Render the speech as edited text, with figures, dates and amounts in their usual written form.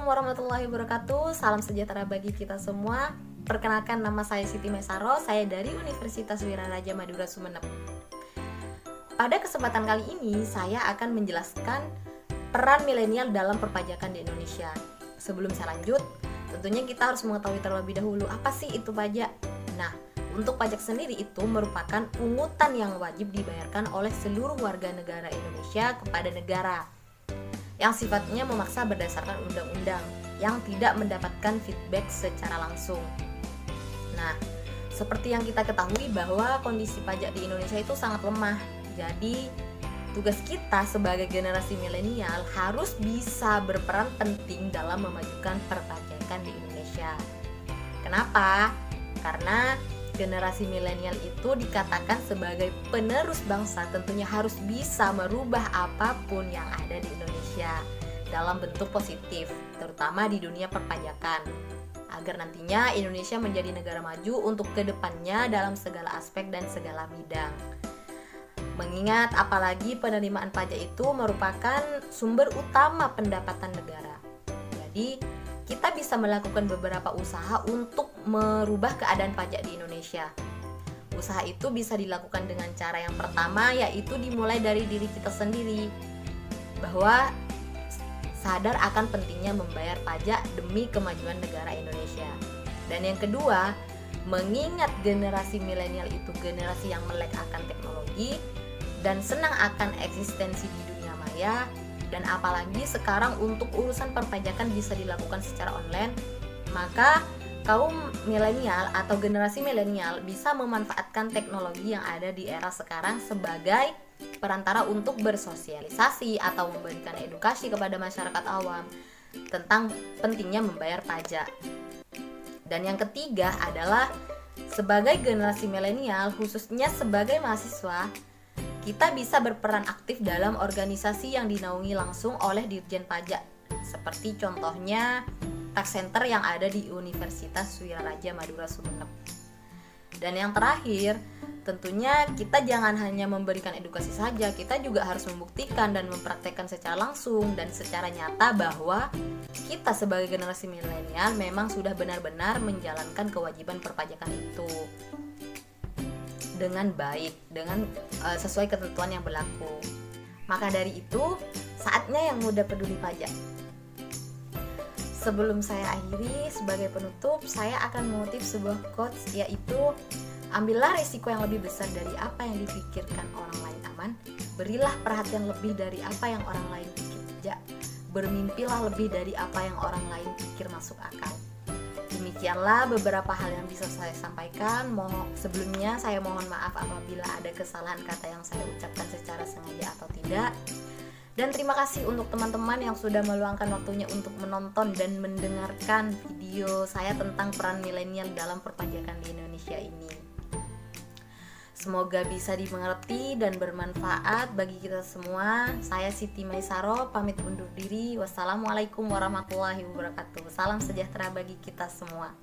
warahmatullahi wabarakatuh. Salam sejahtera bagi kita semua. Perkenalkan, nama saya Siti Maisaro. Saya dari Universitas Wiraraja Madura Sumeneb. Pada kesempatan kali ini saya akan menjelaskan peran milenial dalam perpajakan di Indonesia. Sebelum saya lanjut, tentunya kita harus mengetahui terlebih dahulu apa sih itu pajak. Nah, untuk pajak sendiri itu merupakan pungutan yang wajib dibayarkan oleh seluruh warga negara Indonesia kepada negara, yang sifatnya memaksa berdasarkan undang-undang yang tidak mendapatkan feedback secara langsung. Nah, seperti yang kita ketahui bahwa kondisi pajak di Indonesia itu sangat lemah. Jadi, tugas kita sebagai generasi milenial harus bisa berperan penting dalam memajukan perpajakan di Indonesia. Kenapa? Karena generasi milenial itu dikatakan sebagai penerus bangsa, tentunya harus bisa merubah apapun yang ada di Indonesia dalam bentuk positif, terutama di dunia perpajakan, agar nantinya Indonesia menjadi negara maju untuk kedepannya dalam segala aspek dan segala bidang. Mengingat apalagi penerimaan pajak itu merupakan sumber utama pendapatan negara. Jadi kita bisa melakukan beberapa usaha untuk merubah keadaan pajak di Indonesia. Usaha itu bisa dilakukan dengan cara yang pertama, yaitu dimulai dari diri kita sendiri, bahwa sadar akan pentingnya membayar pajak demi kemajuan negara Indonesia. Dan yang kedua, mengingat generasi milenial itu generasi yang melek akan teknologi dan senang akan eksistensi di dunia maya, dan apalagi sekarang untuk urusan perpajakan bisa dilakukan secara online, maka kaum milenial atau generasi milenial bisa memanfaatkan teknologi yang ada di era sekarang sebagai perantara untuk bersosialisasi atau memberikan edukasi kepada masyarakat awam tentang pentingnya membayar pajak. Dan yang ketiga adalah sebagai generasi milenial, khususnya sebagai mahasiswa, kita bisa berperan aktif dalam organisasi yang dinaungi langsung oleh Dirjen Pajak, seperti contohnya tax center yang ada di Universitas Wiraraja Madura Sumeneb. Dan yang terakhir, tentunya kita jangan hanya memberikan edukasi saja, kita juga harus membuktikan dan mempraktekkan secara langsung dan secara nyata bahwa kita sebagai generasi milenial memang sudah benar-benar menjalankan kewajiban perpajakan itu dengan baik, dengan sesuai ketentuan yang berlaku. Maka dari itu, saatnya yang muda peduli pajak. Sebelum saya akhiri, sebagai penutup, saya akan mengutip sebuah quotes, yaitu ambillah risiko yang lebih besar dari apa yang dipikirkan orang lain aman, berilah perhatian lebih dari apa yang orang lain pikir bijak, bermimpilah lebih dari apa yang orang lain pikir masuk akal. Demikianlah beberapa hal yang bisa saya sampaikan. Sebelumnya saya mohon maaf apabila ada kesalahan kata yang saya ucapkan secara sengaja atau tidak. Dan terima kasih untuk teman-teman yang sudah meluangkan waktunya untuk menonton dan mendengarkan video saya tentang peran milenial dalam perpajakan di Indonesia ini. Semoga bisa dimengerti dan bermanfaat bagi kita semua. Saya Siti Maisaro, pamit undur diri. Wassalamualaikum warahmatullahi wabarakatuh. Salam sejahtera bagi kita semua.